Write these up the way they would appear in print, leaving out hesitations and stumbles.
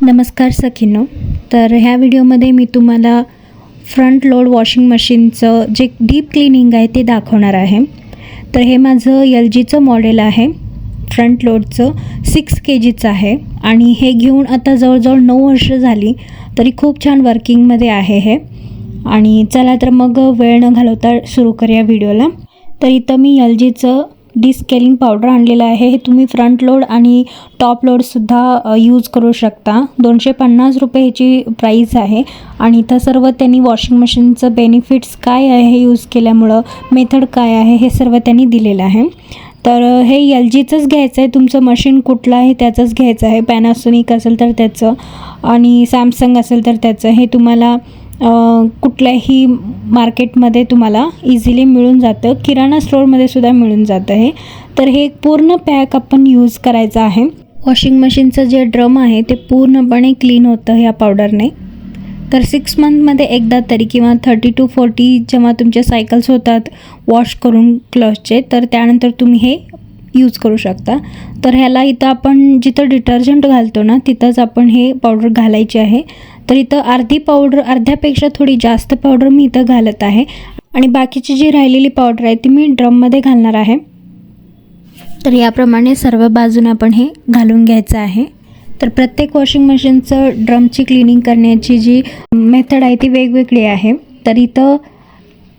नमस्कार सखींनो. तर ह्या व्हिडिओमध्ये मी तुम्हाला फ्रंट लोड वॉशिंग मशीनचं जे डीप क्लिनिंग आहे ते दाखवणार आहे. तर हे माझं LGचं मॉडेल आहे. फ्रंट लोडचं 6 kgचं आहे आणि हे घेऊन आता जवळजवळ 9 वर्ष झाली, तरी खूप छान वर्किंगमध्ये आहे हे. आणि चला तर मग वेळ न घालवता सुरू करूया व्हिडिओला. तर इथं मी LGचं डिस्केलिंग पावडर आणलेलं आहे. हे तुम्ही फ्रंट लोड आणि टॉप लोडसुद्धा यूज करू शकता. 250 रुपये ह्याची प्राईस आहे. आणि इथं सर्व त्यांनी वॉशिंग मशीनचं बेनिफिट्स काय आहे, हे यूज केल्यामुळं मेथड काय आहे, हे सर्व त्यांनी दिलेलं आहे. तर हे LGचंच घ्यायचं आहे. तुमचं मशीन कुठलं आहे त्याचंच घ्यायचं आहे. पॅनासोनिक असेल तर त्याचं आणि सॅमसंग असेल तर त्याचं. हे तुम्हाला कुठल्याही मार्केटमध्ये तुम्हाला इझिली मिळून जातं. किराणा स्टोअरमध्ये सुद्धा मिळून जातं हे. तर हे पूर्ण पॅक आपण यूज करायचं आहे. वॉशिंग मशीनचं जे ड्रम आहे ते पूर्णपणे क्लीन होतं ह्या पावडरने. तर 6 मंथमध्ये एकदा तरी किंवा 30 to 40 जेव्हा तुमचे सायकल्स होतात वॉश करून क्लॉथचे, तर त्यानंतर तुम्ही हे यूज करू शकता. तर ह्याला इथं आपण जिथं डिटर्जंट घालतो ना तिथंच आपण हे पावडर घालायची आहे. तर इथं अर्धी पावडर, अर्ध्यापेक्षा थोडी जास्त पावडर मी इथं घालत आहे आणि बाकीची जी राहिलेली पावडर आहे ती मी ड्रममध्ये घालणार आहे. तर याप्रमाणे सर्व बाजूने आपण हे घालून घ्यायचं आहे. तर प्रत्येक वॉशिंग मशीनचं ड्रमची क्लिनिंग करण्याची जी मेथड आहे ती वेगवेगळी आहे. तर इथं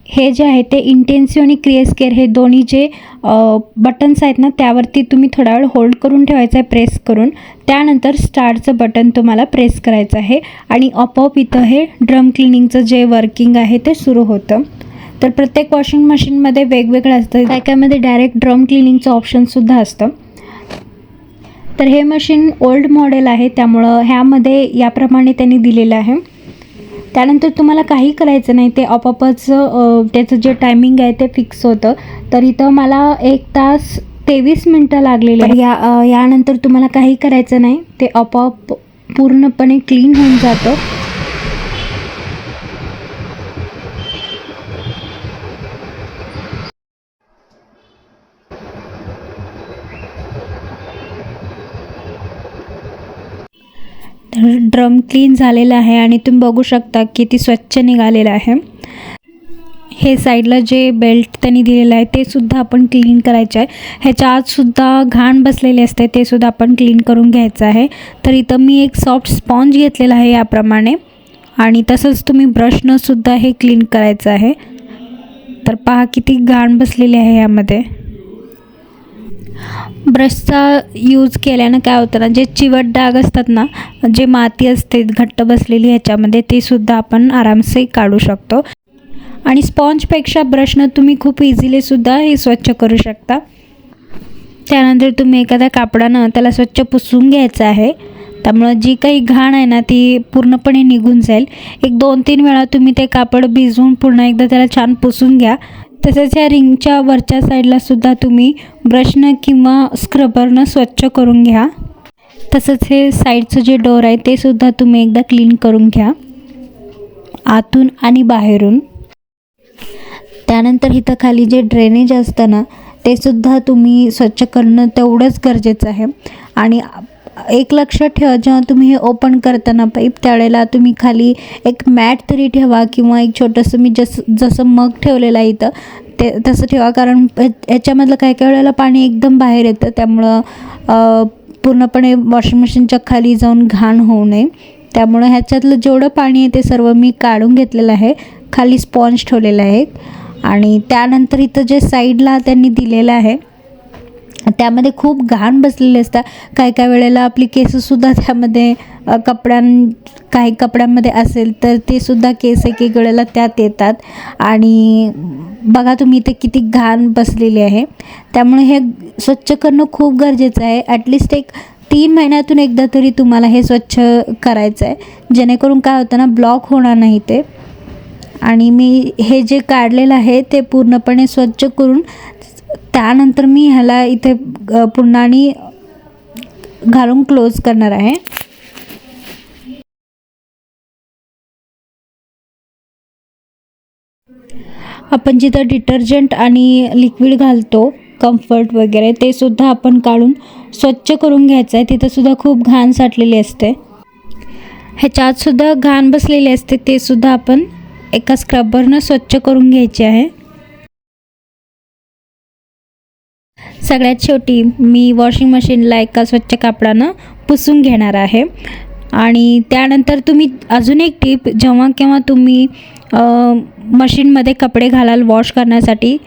हे जे आहे ते इंटेन्सिव्ह आणि क्रिएस केअर हे दोन्ही जे बटन्स आहेत ना त्यावरती तुम्ही थोडा वेळ होल्ड करून ठेवायचं आहे प्रेस करून. त्यानंतर स्टार्टचं बटन तुम्हाला प्रेस करायचं आहे आणि आपोआप इथं हे ड्रम क्लिनिंगचं जे वर्किंग आहे ते सुरू होतं. तर प्रत्येक वॉशिंग मशीनमध्ये वेगवेगळं असतं. काय डायरेक्ट ड्रम क्लिनिंगचं ऑप्शनसुद्धा असतं. तर हे मशीन ओल्ड मॉडेल आहे त्यामुळं ह्यामध्ये याप्रमाणे त्यांनी दिलेलं आहे. त्यानंतर तुम्हाला काही करायचं नाही, ते आपोआपच त्याचं जे टायमिंग आहे ते फिक्स होतं. तर इथं मला 1 तास 23 मिनटं लागलेली आहे. यानंतर तुम्हाला काही करायचं नाही, ते आपोआप पूर्णपणे क्लीन होऊन जातं. तर ड्रम क्लीन झालेला आहे आणि तुम्ही बघू शकता किती स्वच्छ निघालेलं आहे. हे साईडला जे बेल्ट त्यांनी दिलेलं आहे ते सुद्धा आपण क्लीन करायचं आहे. ह्याच्या आतसुद्धा घाण बसलेले असते ते सुद्धा आपण क्लीन करून घ्यायचं आहे. तर इथं मी एक सॉफ्ट स्पॉन्ज घेतलेला आहे याप्रमाणे आणि तसंच तुम्ही ब्रशनं सुद्धा हे क्लीन करायचं आहे. तर पहा किती घाण बसलेली आहे यामध्ये. ब्रशचा यूज केल्यानं काय होतं ना, जे चिवट डाग असतात ना, जे माती असते घट्ट बसलेली ह्याच्यामध्ये, ते सुद्धा आपण आरामसे काढू शकतो. आणि स्पॉन्जपेक्षा ब्रशनं तुम्ही खूप इझिली सुद्धा हे स्वच्छ करू शकता. त्यानंतर तुम्ही एखाद्या कापडानं त्याला स्वच्छ पुसून घ्यायचं आहे. त्यामुळं जी काही घाण आहे ना ती पूर्णपणे निघून जाईल. 1-2-3 वेळा तुम्ही ते कापड भिजवून पुन्हा एकदा त्याला छान पुसून घ्या. तसेच या रिंगच्या वरच्या साईडला सुद्धा तुम्ही ब्रशनं किंवा स्क्रबरनं स्वच्छ करून घ्या. तसंच हे साईडचं जे डोर आहे ते सुद्धा तुम्ही एकदा क्लीन करून घ्या, आतून आणि बाहेरून. त्यानंतर इथं खाली जे ड्रेनेज असतं ना ते सुद्धा तुम्ही स्वच्छ करणं तेवढंच गरजेचं आहे. आणि एक लक्षात ठेवा, जेव्हा तुम्ही हे ओपन करताना पाईप त्यावेळेला तुम्ही खाली एक मॅट तरी ठेवा किंवा एक छोटंसं मी जसं मग ठेवलेलं आहे इथं ते तसं ठेवा. कारण याच्यामधलं काही वेळेला पाणी एकदम बाहेर येतं, त्यामुळं पूर्णपणे वॉशिंग मशीनच्या खाली जाऊन घाण होऊ नये. त्यामुळं ह्याच्यातलं जेवढं पाणी आहे ते सर्व मी काढून घेतलेलं आहे. खाली स्पॉन्ज ठेवलेला आहे. आणि त्यानंतर इथं जे साईडला त्यांनी दिलेलं आहे त्यामध्ये खूप घाण बसलेले असतात. काही वेळेला आपली केससुद्धा त्यामध्ये काही कपड्यांमध्ये असेल तर ते सुद्धा केस एक वेळेला त्यात येतात. आणि बघा तुम्ही इथे किती घाण बसलेली आहे. त्यामुळे हे स्वच्छ करणं खूप गरजेचं आहे. ॲटलिस्ट एक 3 महिन्यातून एकदा तरी तुम्हाला हे स्वच्छ करायचं आहे, जेणेकरून काय होतं ना, ब्लॉक होणार नाही ते. आणि मी हे जे काढलेलं आहे ते पूर्णपणे स्वच्छ करून त्यानंतर मी ह्याला इथे पुन्हा आणि घालून क्लोज करणार आहे. आपण जिथं डिटर्जंट आणि लिक्विड घालतो, कम्फर्ट वगैरे, ते सुद्धा आपण काढून स्वच्छ करून घ्यायचं आहे. तिथंसुद्धा खूप घाण साठलेली असते. ह्याच्यातसुद्धा घाण बसलेली असते, ते सुद्धा आपण एका स्क्रबरनं स्वच्छ करून घ्यायचे आहे. सगळ्यात शेवटी मी वॉशिंग मशीनला एका स्वच्छ कापडानं पुसून घेणार आहे. आणि त्यानंतर तुम्ही अजून एक टीप, जेव्हा केव्हा तुम्ही मशीनमध्ये कपडे घालाल वॉश करण्यासाठी,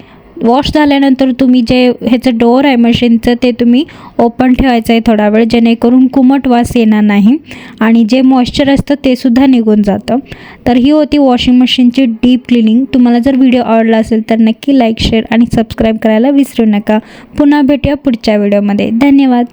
वॉश झाल्यानंतर तुम्ही जे ह्याचं डोअर आहे मशीनचं ते तुम्ही ओपन ठेवायचं आहे थोडा वेळ, जेणेकरून कुमट वास येणार नाही आणि जे मॉइश्चर असतं ते सुद्धा निघून जातं. तर ही होती वॉशिंग मशीनची डीप क्लिनिंग. तुम्हाला जर व्हिडिओ आवडला असेल तर नक्की लाईक, शेअर आणि सबस्क्राईब करायला विसरू नका. पुन्हा भेटूया पुढच्या व्हिडिओमध्ये. धन्यवाद.